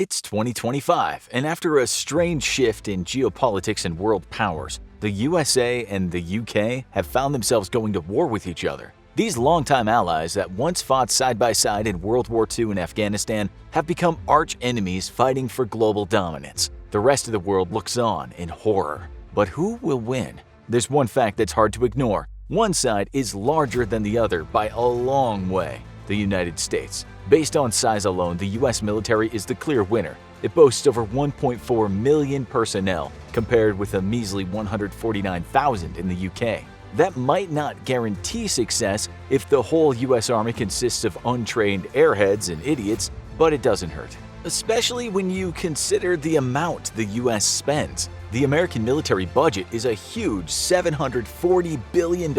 It's 2025, and after a strange shift in geopolitics and world powers, the USA and the UK have found themselves going to war with each other. These longtime allies that once fought side by side in World War II in Afghanistan have become arch enemies fighting for global dominance. The rest of the world looks on in horror. But who will win? There's one fact that's hard to ignore. One side is larger than the other by a long way: the United States. Based on size alone, the US military is the clear winner. It boasts over 1.4 million personnel, compared with a measly 149,000 in the UK. That might not guarantee success if the whole US Army consists of untrained airheads and idiots, but it doesn't hurt. Especially when you consider the amount the US spends. The American military budget is a huge $740 billion,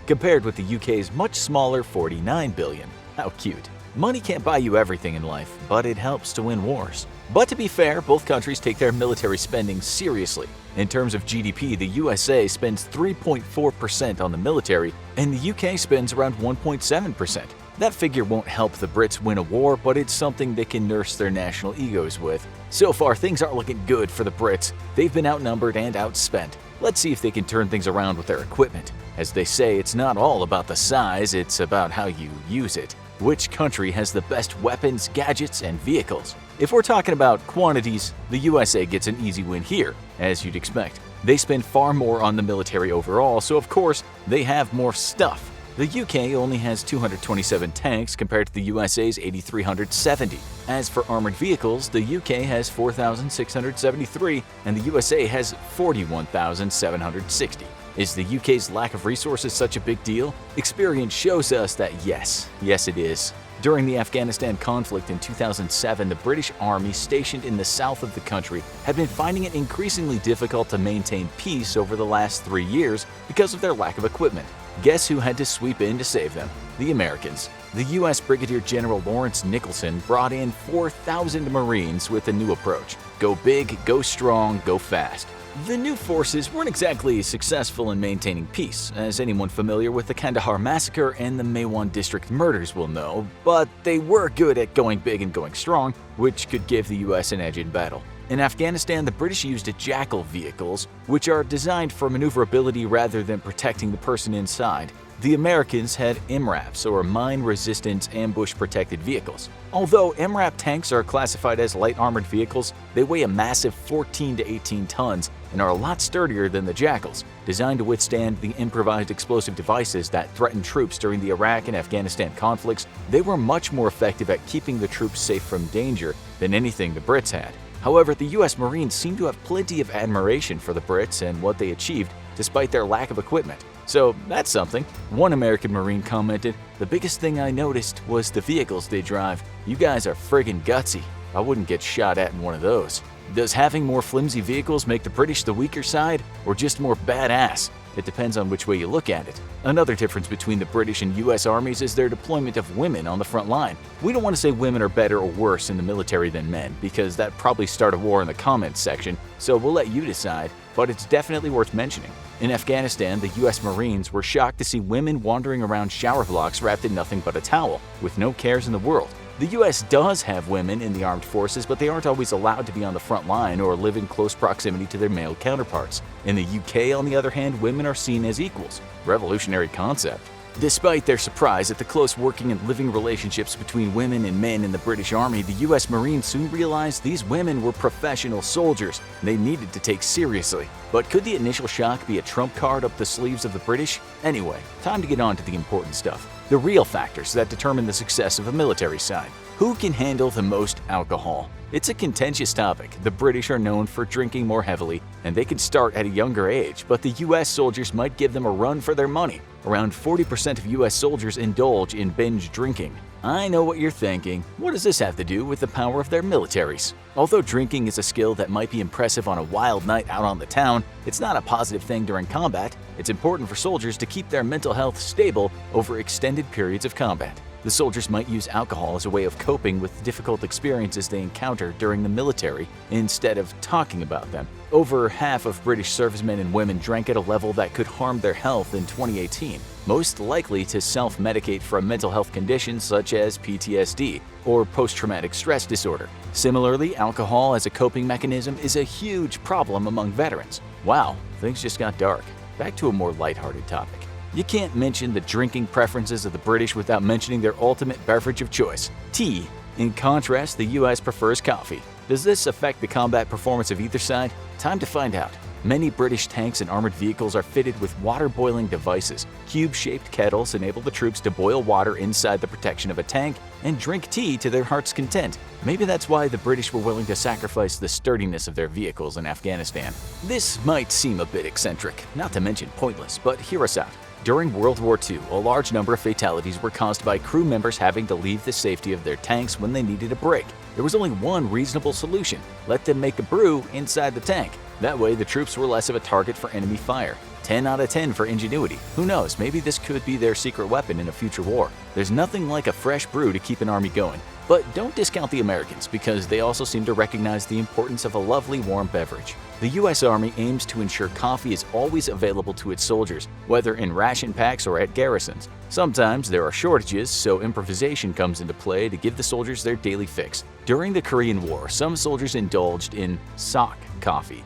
compared with the UK's much smaller $49 billion. How cute. Money can't buy you everything in life, but it helps to win wars. But to be fair, both countries take their military spending seriously. In terms of GDP, the USA spends 3.4% on the military, and the UK spends around 1.7%. That figure won't help the Brits win a war, but it's something they can nurse their national egos with. So far, things aren't looking good for the Brits. They've been outnumbered and outspent. Let's see if they can turn things around with their equipment. As they say, it's not all about the size, it's about how you use it. Which country has the best weapons, gadgets, and vehicles? If we're talking about quantities, the USA gets an easy win here, as you'd expect. They spend far more on the military overall, so of course, they have more stuff. The UK only has 227 tanks compared to the USA's 8,370. As for armored vehicles, the UK has 4,673 and the USA has 41,760. Is the UK's lack of resources such a big deal? Experience shows us that yes it is. During the Afghanistan conflict in 2007, the British Army stationed in the south of the country had been finding it increasingly difficult to maintain peace over the last 3 years because of their lack of equipment. Guess who had to sweep in to save them? The Americans. The U.S. Brigadier General Lawrence Nicholson brought in 4,000 Marines with a new approach: go big, go strong, go fast. The new forces weren't exactly successful in maintaining peace, as anyone familiar with the Kandahar massacre and the Maiwand district murders will know, but they were good at going big and going strong, which could give the US an edge in battle. In Afghanistan, the British used Jackal vehicles, which are designed for maneuverability rather than protecting the person inside. The Americans had MRAPs, or mine-resistant ambush-protected vehicles. Although MRAP tanks are classified as light armored vehicles, they weigh a massive 14 to 18 tons and are a lot sturdier than the Jackals. Designed to withstand the improvised explosive devices that threatened troops during the Iraq and Afghanistan conflicts, they were much more effective at keeping the troops safe from danger than anything the Brits had. However, the US Marines seem to have plenty of admiration for the Brits and what they achieved despite their lack of equipment. So that's something. One American Marine commented, "The biggest thing I noticed was the vehicles they drive. You guys are friggin' gutsy. I wouldn't get shot at in one of those." Does having more flimsy vehicles make the British the weaker side, or just more badass? It depends on which way you look at it. Another difference between the British and US armies is their deployment of women on the front line. We don't want to say women are better or worse in the military than men, because that'd probably start a war in the comments section, so we'll let you decide, but it's definitely worth mentioning. In Afghanistan, the US Marines were shocked to see women wandering around shower blocks wrapped in nothing but a towel, with no cares in the world. The US does have women in the armed forces, but they aren't always allowed to be on the front line or live in close proximity to their male counterparts. In the UK, on the other hand, women are seen as equals. Revolutionary concept. Despite their surprise at the close working and living relationships between women and men in the British Army, the US Marines soon realized these women were professional soldiers they needed to take seriously. But could the initial shock be a trump card up the sleeves of the British? Anyway, time to get on to the important stuff. The real factors that determine the success of a military side. Who can handle the most alcohol? It's a contentious topic. The British are known for drinking more heavily, and they can start at a younger age, but the US soldiers might give them a run for their money. Around 40% of US soldiers indulge in binge drinking. I know what you're thinking. What does this have to do with the power of their militaries? Although drinking is a skill that might be impressive on a wild night out on the town, it's not a positive thing during combat. It's important for soldiers to keep their mental health stable over extended periods of combat. The soldiers might use alcohol as a way of coping with difficult experiences they encounter during the military instead of talking about them. Over half of British servicemen and women drank at a level that could harm their health in 2018, most likely to self-medicate from mental health conditions such as PTSD or post-traumatic stress disorder. Similarly, alcohol as a coping mechanism is a huge problem among veterans. Wow, things just got dark. Back to a more lighthearted topic. You can't mention the drinking preferences of the British without mentioning their ultimate beverage of choice, tea. In contrast, the US prefers coffee. Does this affect the combat performance of either side? Time to find out. Many British tanks and armored vehicles are fitted with water-boiling devices. Cube-shaped kettles enable the troops to boil water inside the protection of a tank and drink tea to their heart's content. Maybe that's why the British were willing to sacrifice the sturdiness of their vehicles in Afghanistan. This might seem a bit eccentric, not to mention pointless, but hear us out. During World War II, a large number of fatalities were caused by crew members having to leave the safety of their tanks when they needed a break. There was only one reasonable solution: let them make a brew inside the tank. That way, the troops were less of a target for enemy fire. 10 out of 10 for ingenuity. Who knows, maybe this could be their secret weapon in a future war. There's nothing like a fresh brew to keep an army going. But don't discount the Americans, because they also seem to recognize the importance of a lovely warm beverage. The U.S. Army aims to ensure coffee is always available to its soldiers, whether in ration packs or at garrisons. Sometimes there are shortages, so improvisation comes into play to give the soldiers their daily fix. During the Korean War, some soldiers indulged in sock coffee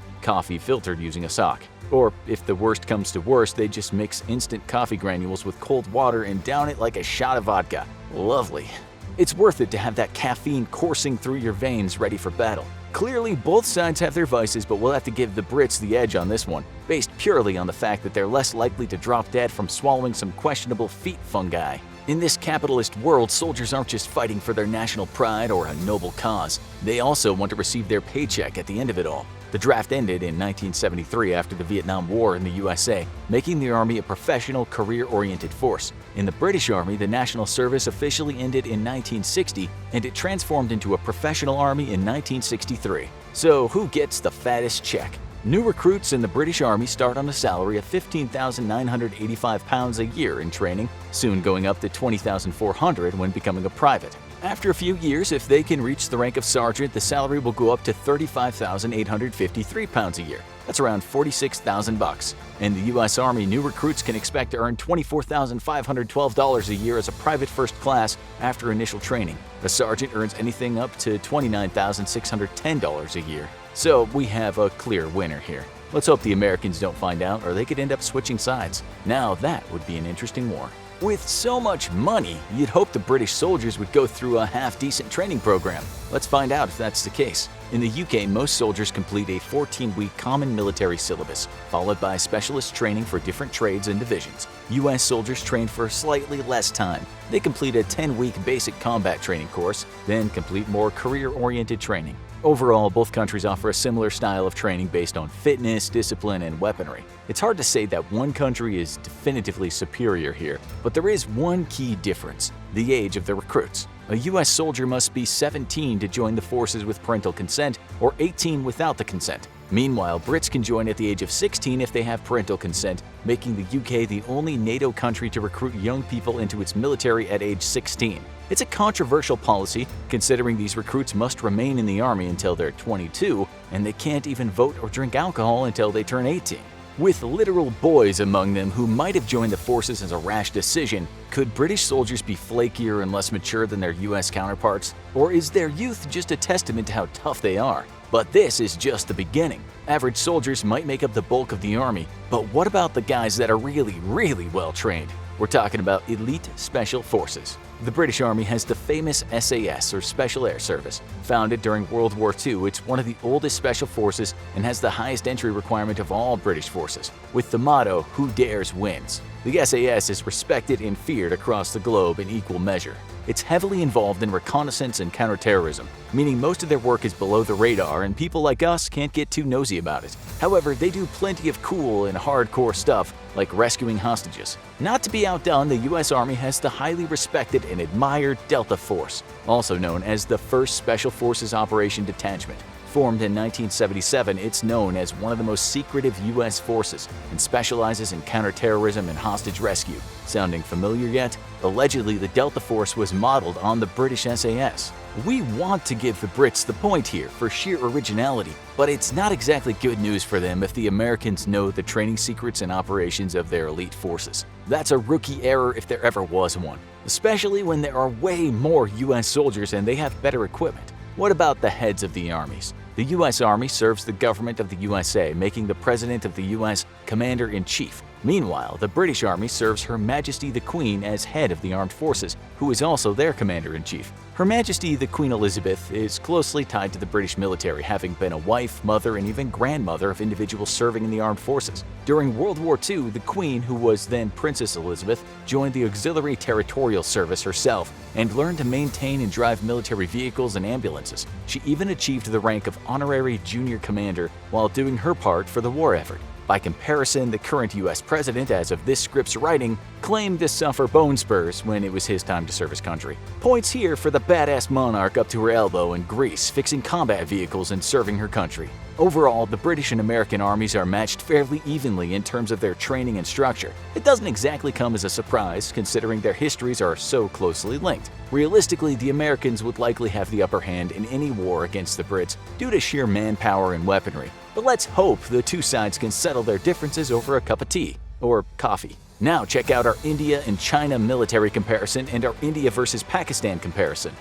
filtered using a sock. Or, if the worst comes to worst, they just mix instant coffee granules with cold water and down it like a shot of vodka. Lovely. It's worth it to have that caffeine coursing through your veins ready for battle. Clearly, both sides have their vices, but we'll have to give the Brits the edge on this one, based purely on the fact that they're less likely to drop dead from swallowing some questionable feet fungi. In this capitalist world, soldiers aren't just fighting for their national pride or a noble cause. They also want to receive their paycheck at the end of it all. The draft ended in 1973 after the Vietnam War in the USA, making the Army a professional, career-oriented force. In the British Army, the national service officially ended in 1960, and it transformed into a professional army in 1963. So who gets the fattest check? New recruits in the British Army start on a salary of £15,985 a year in training, soon going up to $20,400 when becoming a private. After a few years, if they can reach the rank of sergeant, the salary will go up to £35,853 a year. That's around $46,000. In the U.S. Army, new recruits can expect to earn $24,512 a year as a private first class after initial training. A sergeant earns anything up to $29,610 a year. So we have a clear winner here. Let's hope the Americans don't find out, or they could end up switching sides. Now that would be an interesting war. With so much money, you'd hope the British soldiers would go through a half-decent training program. Let's find out if that's the case. In the UK, most soldiers complete a 14-week common military syllabus, followed by specialist training for different trades and divisions. US soldiers train for slightly less time. They complete a 10-week basic combat training course, then complete more career-oriented training. Overall, both countries offer a similar style of training based on fitness, discipline, and weaponry. It's hard to say that one country is definitively superior here, but there is one key difference: the age of the recruits. A U.S. soldier must be 17 to join the forces with parental consent, or 18 without the consent. Meanwhile, Brits can join at the age of 16 if they have parental consent, making the UK the only NATO country to recruit young people into its military at age 16. It's a controversial policy, considering these recruits must remain in the Army until they're 22, and they can't even vote or drink alcohol until they turn 18. With literal boys among them who might have joined the forces as a rash decision, could British soldiers be flakier and less mature than their US counterparts? Or is their youth just a testament to how tough they are? But this is just the beginning. Average soldiers might make up the bulk of the Army, but what about the guys that are really well trained? We're talking about elite special forces. The British Army has the famous SAS, or Special Air Service. Founded during World War II, it's one of the oldest special forces and has the highest entry requirement of all British forces, with the motto, "Who dares wins." The SAS is respected and feared across the globe in equal measure. It's heavily involved in reconnaissance and counterterrorism, meaning most of their work is below the radar and people like us can't get too nosy about it. However, they do plenty of cool and hardcore stuff, like rescuing hostages. Not to be outdone, the US Army has the highly respected and admired Delta Force, also known as the 1st Special Forces Operation Detachment. Formed in 1977, it's known as one of the most secretive U.S. forces and specializes in counterterrorism and hostage rescue. Sounding familiar yet? Allegedly, the Delta Force was modeled on the British SAS. We want to give the Brits the point here for sheer originality, but it's not exactly good news for them if the Americans know the training secrets and operations of their elite forces. That's a rookie error if there ever was one, especially when there are way more US soldiers and they have better equipment. What about the heads of the armies? The US Army serves the government of the USA, making the President of the US Commander-in-Chief. Meanwhile, the British Army serves Her Majesty the Queen as head of the armed forces, who is also their Commander-in-Chief. Her Majesty the Queen Elizabeth is closely tied to the British military, having been a wife, mother, and even grandmother of individuals serving in the armed forces. During World War II, the Queen, who was then Princess Elizabeth, joined the Auxiliary Territorial Service herself and learned to maintain and drive military vehicles and ambulances. She even achieved the rank of Honorary Junior Commander while doing her part for the war effort. By comparison, the current US president, as of this script's writing, claimed to suffer bone spurs when it was his time to serve his country. Points here for the badass monarch up to her elbow in Greece, fixing combat vehicles and serving her country. Overall, the British and American armies are matched fairly evenly in terms of their training and structure. It doesn't exactly come as a surprise, considering their histories are so closely linked. Realistically, the Americans would likely have the upper hand in any war against the Brits due to sheer manpower and weaponry. But let's hope the two sides can settle their differences over a cup of tea or coffee. Now check out our India and China military comparison and our India versus Pakistan comparison.